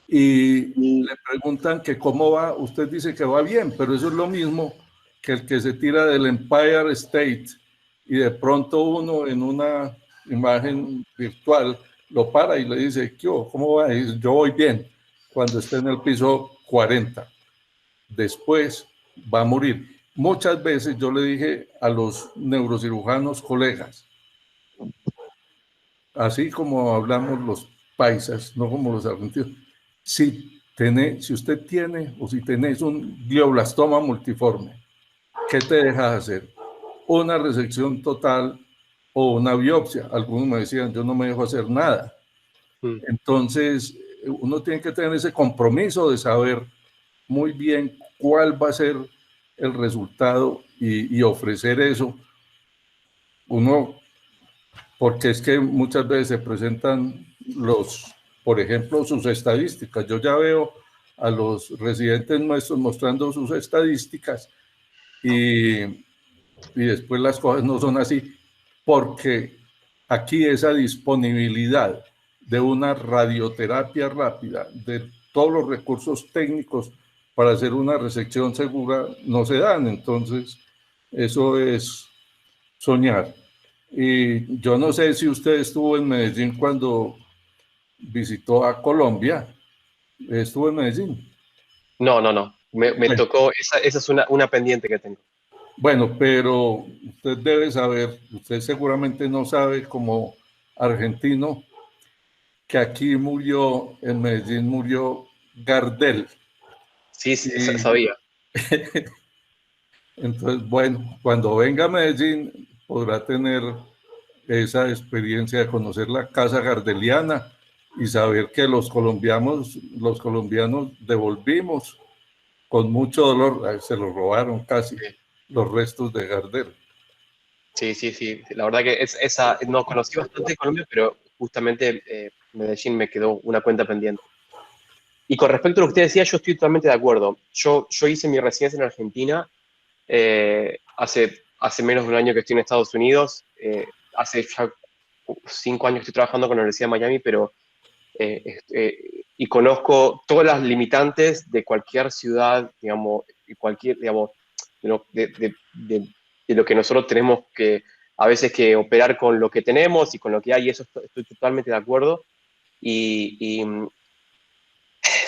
D: y le preguntan que cómo va, usted dice que va bien, pero eso es lo mismo que el que se tira del Empire State y de pronto uno en una imagen virtual lo para y le dice, ¿cómo va? Y dice, yo voy bien, cuando esté en el piso 40. Después va a morir. Muchas veces yo le dije a los neurocirujanos colegas, así como hablamos los paisas, no como los argentinos, si usted tiene o si tenés un glioblastoma multiforme, ¿qué te dejas hacer? ¿Una resección total o una biopsia? Algunos me decían, yo no me dejo hacer nada. Entonces, uno tiene que tener ese compromiso de saber muy bien cuál va a ser el resultado y ofrecer eso. Uno, porque es que muchas veces se presentan por ejemplo, sus estadísticas. Yo ya veo a los residentes nuestros mostrando sus estadísticas y después las cosas no son así, porque aquí esa disponibilidad de una radioterapia rápida, de todos los recursos técnicos para hacer una resección segura, no se dan. Entonces, eso es soñar. Y yo no sé si usted estuvo en Medellín cuando visitó a Colombia. ¿Estuvo en Medellín?
B: No. Me
D: Bueno,
B: tocó, esa es una pendiente que tengo.
D: bueno, pero usted debe saber, usted seguramente no sabe como argentino, que aquí murió, en Medellín murió Gardel.
B: Sí,
D: Y
B: sabía.
D: entonces, bueno, cuando venga a Medellín podrá tener esa experiencia de conocer la casa gardeliana y saber que los colombianos devolvimos con mucho dolor, se los robaron casi los restos de Gardel.
B: Sí. La verdad que no conocí bastante Colombia, pero justamente Medellín me quedó una cuenta pendiente. Y con respecto a lo que usted decía, yo estoy totalmente de acuerdo. Yo hice mi residencia en Argentina hace menos de un año que estoy en Estados Unidos. Hace ya 5 años que estoy trabajando con la Universidad de Miami, pero y conozco todas las limitantes de cualquier ciudad, digamos, y cualquier, digamos, de lo que nosotros tenemos que a veces que operar con lo que tenemos y con lo que hay, y eso estoy totalmente de acuerdo. Y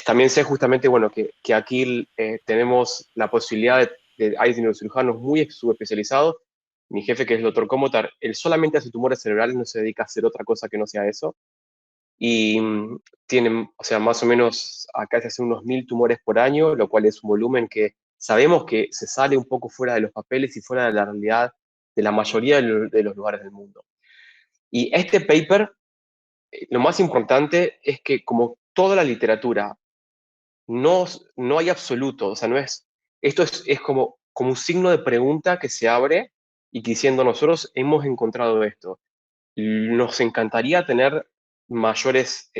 B: también sé justamente, bueno, que aquí tenemos la posibilidad hay neurocirujanos muy subespecializados. Mi jefe, que es el doctor Comotar, él solamente hace tumores cerebrales, no se dedica a hacer otra cosa que no sea eso. Y tienen, o sea, más o menos acá se hacen unos 1000 tumores por año, lo cual es un volumen que sabemos que se sale un poco fuera de los papeles y fuera de la realidad de la mayoría de los lugares del mundo. Y este paper, lo más importante es que como toda la literatura, no hay absoluto, o sea, no es, esto es como un signo de pregunta que se abre y que diciendo nosotros hemos encontrado esto. Nos encantaría tener mayores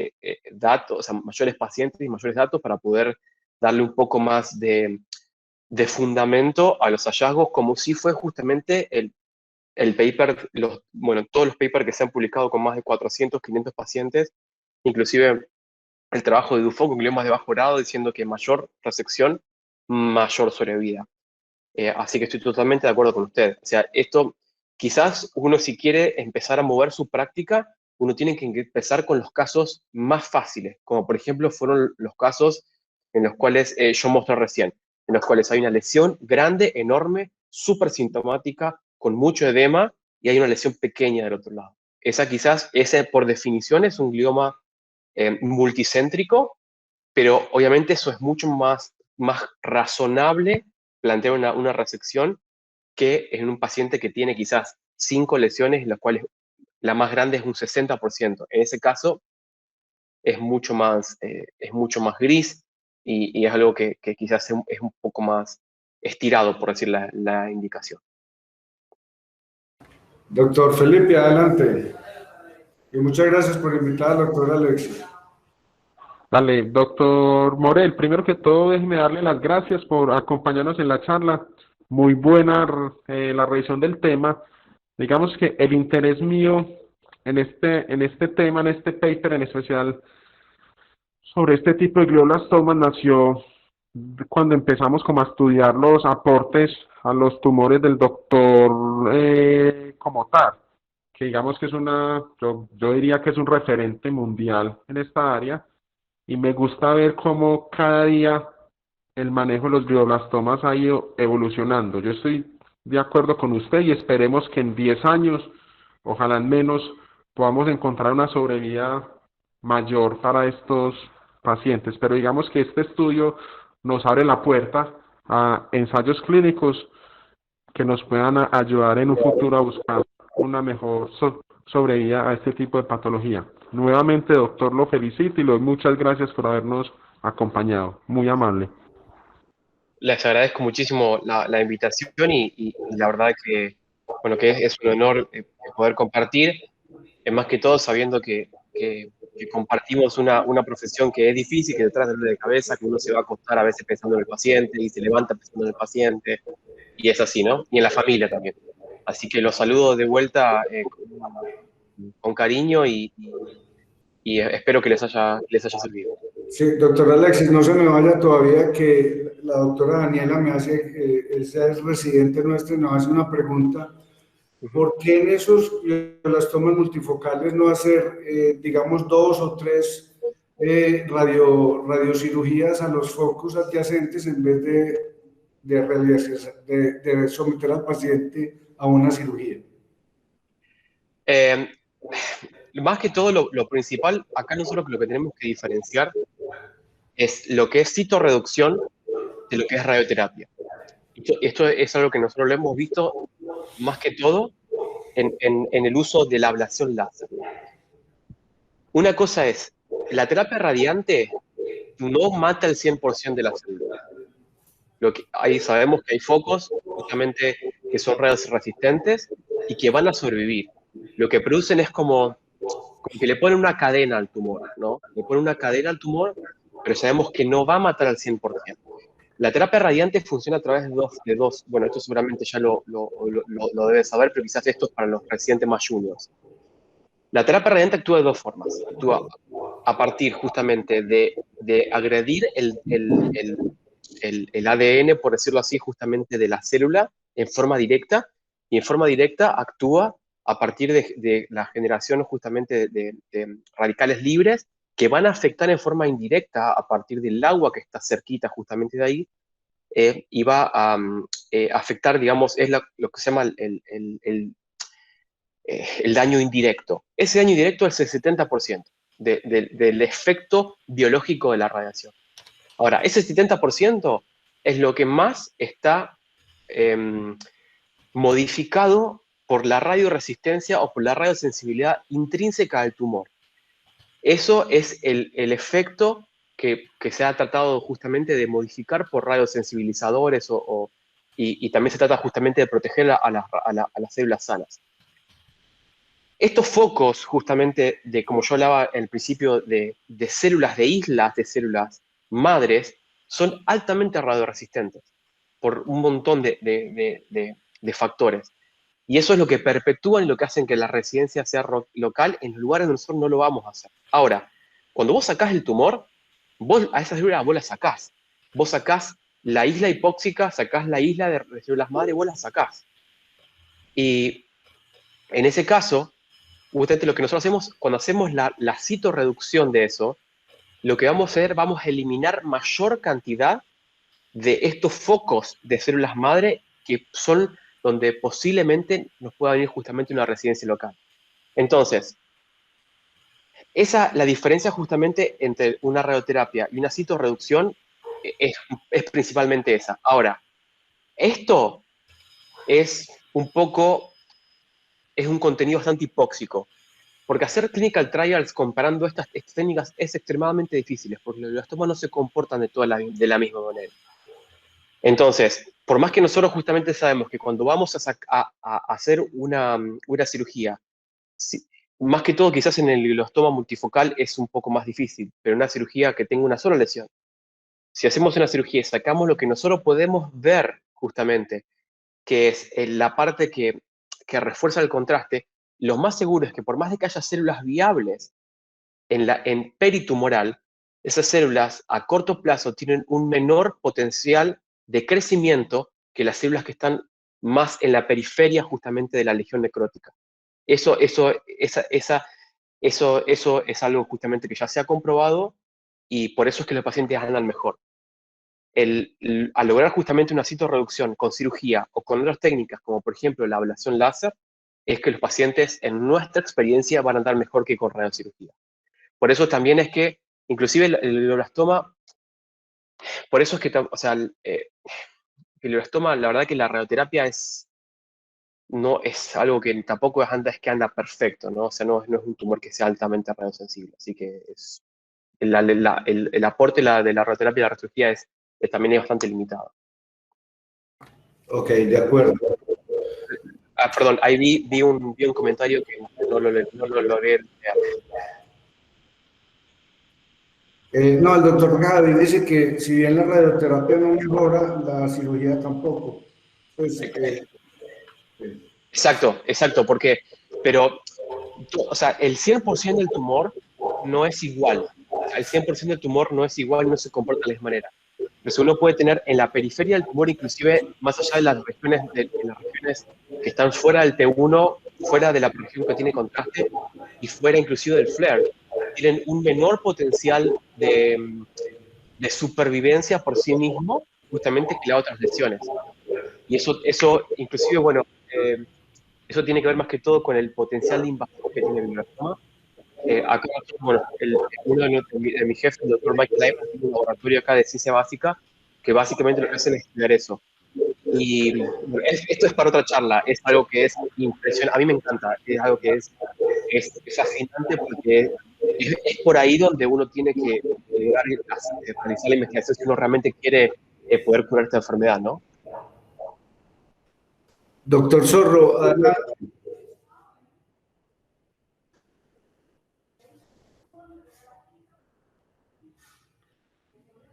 B: datos, o sea, mayores pacientes y mayores datos para poder darle un poco más de fundamento a los hallazgos, como si fue justamente el paper, bueno, todos los papers que se han publicado con más de 400, 500 pacientes, inclusive el trabajo de Dufault con gliomas de bajo grado diciendo que mayor resección, mayor sobrevida. Así que estoy totalmente de acuerdo con usted. O sea, esto quizás uno si quiere empezar a mover su práctica, uno tiene que empezar con los casos más fáciles, como por ejemplo fueron los casos en los cuales yo mostré recién, en los cuales hay una lesión grande, enorme, súper sintomática, con mucho edema, y hay una lesión pequeña del otro lado. Esa quizás, ese por definición es un glioma multicéntrico, pero obviamente eso es mucho más razonable plantear una resección que en un paciente que tiene quizás 5 lesiones, en las cuales la más grande es un 60%. En ese caso es mucho más gris y es algo que quizás es un poco más estirado, por decir la indicación.
C: Doctor Felipe, adelante. Y muchas gracias por invitar al doctor Alexis.
A: Dale, doctor Morel, primero que todo déjeme darle las gracias por acompañarnos en la charla. Muy buena la revisión del tema. Digamos que el interés mío en este tema, en este paper en especial sobre este tipo de glioblastomas nació cuando empezamos como a estudiar los aportes a los tumores del doctor Comotar, que digamos que es yo diría que es un referente mundial en esta área, y me gusta ver cómo cada día el manejo de los glioblastomas ha ido evolucionando. Yo estoy de acuerdo con usted y esperemos que en 10 años, ojalá en menos, podamos encontrar una sobrevida mayor para estos pacientes. Pero digamos que este estudio nos abre la puerta a ensayos clínicos que nos puedan ayudar en un futuro a buscar una mejor sobrevida a este tipo de patología. Nuevamente, doctor, lo felicito y le doy muchas gracias por habernos acompañado. Muy amable.
B: Les agradezco muchísimo la invitación y la verdad que, bueno, que es un honor poder compartir, más que todo sabiendo que compartimos una profesión que es difícil, que detrás del dolor de cabeza, que uno se va a acostar a veces pensando en el paciente y se levanta pensando en el paciente, y es así, ¿no? Y en la familia también. Así que los saludo de vuelta con cariño y espero que les haya servido.
C: Sí, doctor Alexis, no se me vaya todavía que la doctora Daniela ella es residente nuestra y nos hace una pregunta. ¿Por qué en esos glioblastoma multifocales no hacer, digamos, 2 o 3 radiocirugías a los focos adyacentes en vez de someter al paciente a una cirugía?
B: Más que todo, lo principal, acá nosotros lo que tenemos que diferenciar es lo que es citorreducción de lo que es radioterapia. Esto es algo que nosotros lo hemos visto más que todo en el uso de la ablación láser. Una cosa es, la terapia radiante no mata el 100% de las células. Ahí sabemos que hay focos justamente que son resistentes y que van a sobrevivir. Lo que producen es como que le ponen una cadena al tumor, ¿no? Le ponen una cadena al tumor, pero sabemos que no va a matar al 100%. La terapia radiante funciona a través de dos. Bueno, esto seguramente ya lo debes saber, pero quizás esto es para los residentes más juniors. La terapia radiante actúa de dos formas. Actúa a partir justamente de agredir el ADN, por decirlo así, justamente de la célula en forma directa, y en forma directa actúa a partir de la generación justamente de radicales libres que van a afectar en forma indirecta a partir del agua que está cerquita justamente de ahí, y va a afectar, digamos, es lo que se llama el daño indirecto. Ese daño indirecto es el 70% del efecto biológico de la radiación. Ahora, ese 70% es lo que más está modificado por la radioresistencia o por la radiosensibilidad intrínseca del tumor. Eso es el efecto que se ha tratado justamente de modificar por radiosensibilizadores y también se trata justamente de proteger a las células sanas. Estos focos, justamente, como yo hablaba al principio, de células de islas, de células madres, son altamente radioresistentes por un montón de factores. Y eso es lo que perpetúan y lo que hacen que la residencia sea local en lugares donde nosotros no lo vamos a hacer. Ahora, cuando vos sacás el tumor, vos a esas células vos las sacás. Vos sacás la isla hipóxica, sacás la isla de células madre, vos las sacás. Y en ese caso, justamente lo que nosotros hacemos, cuando hacemos la citorreducción de eso, lo que vamos a hacer, vamos a eliminar mayor cantidad de estos focos de células madre que son donde posiblemente nos pueda venir justamente una residencia local. Entonces, la diferencia justamente entre una radioterapia y una citorreducción es principalmente esa. Ahora, esto es un contenido bastante hipóxico, porque hacer clinical trials comparando estas técnicas es extremadamente difícil, porque los gliostomas no se comportan de la misma manera. Entonces, por más que nosotros justamente sabemos que cuando vamos a hacer una cirugía, más que todo quizás en el gliostoma multifocal es un poco más difícil, pero una cirugía que tenga una sola lesión. Si hacemos una cirugía y sacamos lo que nosotros podemos ver justamente, que es la parte que refuerza el contraste, lo más seguro es que por más de que haya células viables en peritumoral, esas células a corto plazo tienen un menor potencial de crecimiento que las células que están más en la periferia justamente de la legión necrótica. Eso es algo justamente que ya se ha comprobado y por eso es que los pacientes andan mejor. Al lograr justamente una citorreducción con cirugía o con otras técnicas, como por ejemplo la ablación láser, es que los pacientes en nuestra experiencia van a andar mejor que con radiocirugía. Por eso también es que, inclusive el glioblastoma, por eso es que, o sea, el glioblastoma, la verdad que la radioterapia no es algo que tampoco es que anda perfecto, ¿no? O sea, no es un tumor que sea altamente radiosensible. Así que el aporte de la radioterapia y la radiocirugía también es bastante limitado.
C: Ok, de acuerdo.
B: Perdón, ahí vi un comentario que no lo logré leer.
C: No, el doctor Javi dice que si bien la radioterapia no mejora, la cirugía tampoco. Pues,
B: Exacto, pero, o sea, el 100% del tumor no es igual. O sea, el 100% del tumor no es igual, no se comporta de la misma manera. Pero uno puede tener en la periferia del tumor, inclusive más allá de las regiones que están fuera del T1, fuera de la región que tiene contraste y fuera inclusive del flare, tienen un menor potencial de supervivencia por sí mismo, justamente que las otras lesiones. Y eso inclusive, bueno, eso tiene que ver más que todo con el potencial de invasión que tiene el glioblastoma. Acá, bueno, uno de mis jefes, el doctor Mike Leiber, tiene un laboratorio acá de ciencia básica que básicamente lo que hacen es estudiar eso. Y bueno, esto es para otra charla, es algo que es impresionante, a mí me encanta, es algo que es fascinante porque es por ahí donde uno tiene que llegar a realizar la investigación si uno realmente quiere poder curar esta enfermedad, ¿no?
C: doctor Zorro, adelante.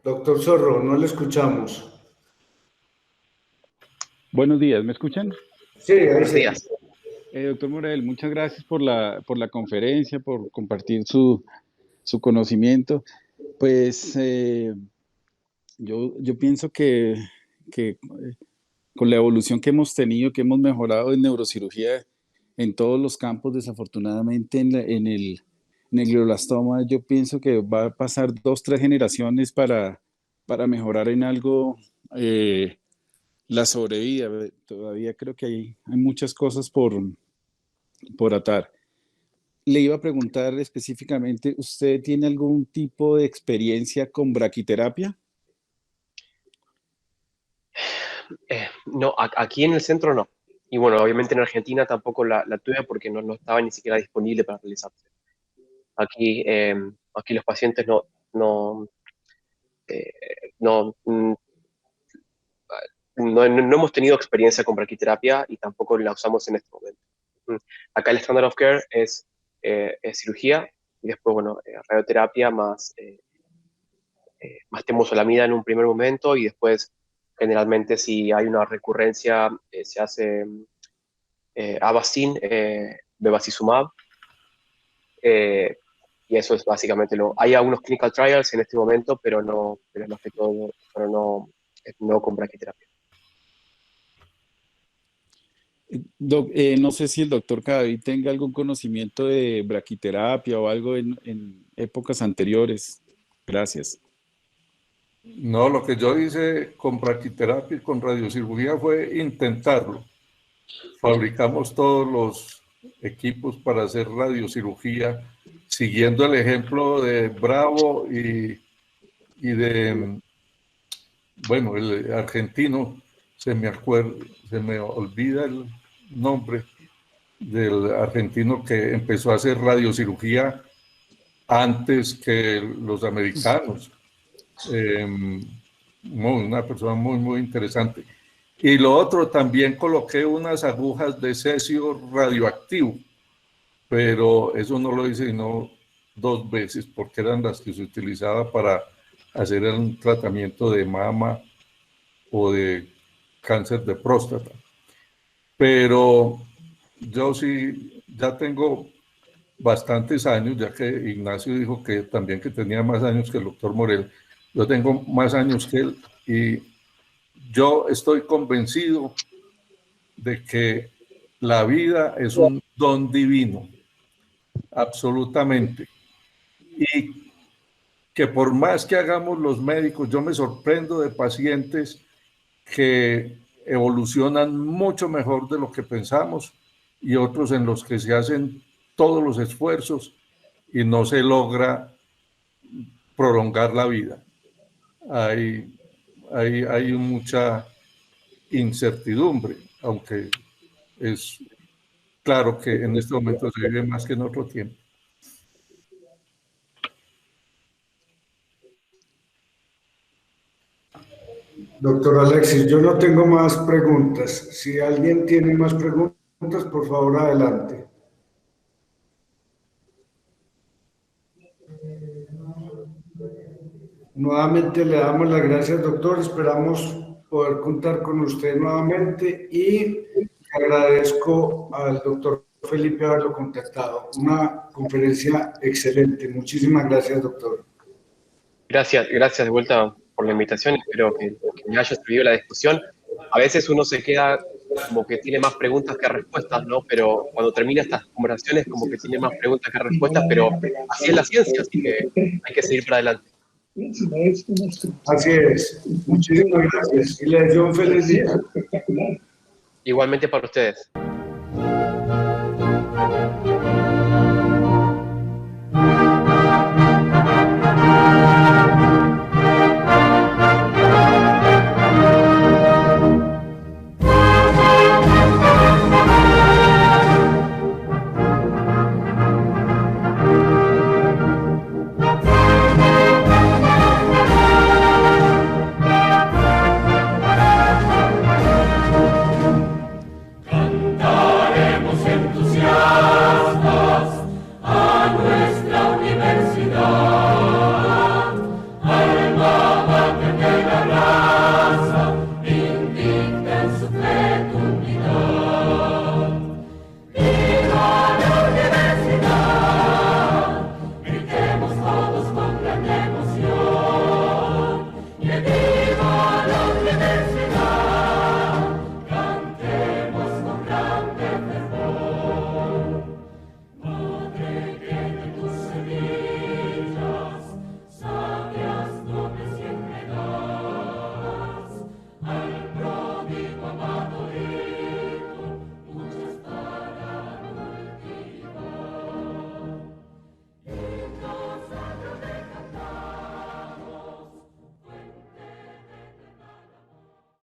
C: Doctor Zorro, no le escuchamos.
E: Buenos días, ¿me escuchan?
C: Sí, ahí
B: Buenos
C: sí.
B: días.
E: Doctor Morel, muchas gracias por la conferencia, por compartir su conocimiento. Pues yo pienso que con la evolución que hemos tenido, que hemos mejorado en neurocirugía en todos los campos, desafortunadamente en el glioblastoma, yo pienso que va a pasar 2, 3 generaciones para mejorar en algo la sobrevida. Todavía creo que hay muchas cosas por atar. Le iba a preguntar específicamente, ¿usted tiene algún tipo de experiencia con braquiterapia?
B: No, aquí en el centro no. Y bueno, obviamente en Argentina tampoco la tuve porque no estaba ni siquiera disponible para realizarse. Aquí los pacientes no, eh, no, mm, no hemos tenido experiencia con braquiterapia y tampoco la usamos en este momento. Acá el standard of care es cirugía y después, bueno, radioterapia más temozolomida en un primer momento y después, generalmente, si hay una recurrencia, se hace Avastin, bevacizumab, y eso es básicamente lo. Hay algunos clinical trials en este momento, pero más que todo, no con braquiterapia.
E: No sé si el doctor Cadavid tenga algún conocimiento de braquiterapia o algo en épocas anteriores. Gracias.
D: No, lo que yo hice con braquiterapia y con radiocirugía fue intentarlo. Fabricamos todos los equipos para hacer radiocirugía, siguiendo el ejemplo de Bravo y de, bueno, el argentino, se me olvida el nombre del argentino que empezó a hacer radiocirugía antes que los americanos. Una persona muy, muy interesante. Y lo otro, también coloqué unas agujas de cesio radioactivo, pero eso no lo hice sino 2 veces, porque eran las que se utilizaba para hacer un tratamiento de mama o de cáncer de próstata. Pero yo sí, ya tengo bastantes años, ya que Ignacio dijo que también que tenía más años que el doctor Morel. Yo tengo más años que él y yo estoy convencido de que la vida es un don divino, absolutamente. Y que por más que hagamos los médicos, yo me sorprendo de pacientes que evolucionan mucho mejor de lo que pensamos y otros en los que se hacen todos los esfuerzos y no se logra prolongar la vida. Hay mucha incertidumbre, aunque es claro que en este momento se vive más que en otro tiempo.
C: Doctor Alexis, yo no tengo más preguntas. Si alguien tiene más preguntas, por favor, adelante. Nuevamente le damos las gracias, doctor. Esperamos poder contar con usted nuevamente y agradezco al doctor Felipe haberlo contactado. Una conferencia excelente. Muchísimas gracias, doctor.
B: Gracias de vuelta por la invitación. Espero que me haya servido la discusión. A veces uno se queda como que tiene más preguntas que respuestas, ¿no? Pero cuando termina estas conversaciones, como que tiene más preguntas que respuestas, pero así es la ciencia, así que hay que seguir para adelante.
C: Así es. Muchísimas gracias y les deseo un feliz día.
B: Igualmente para ustedes.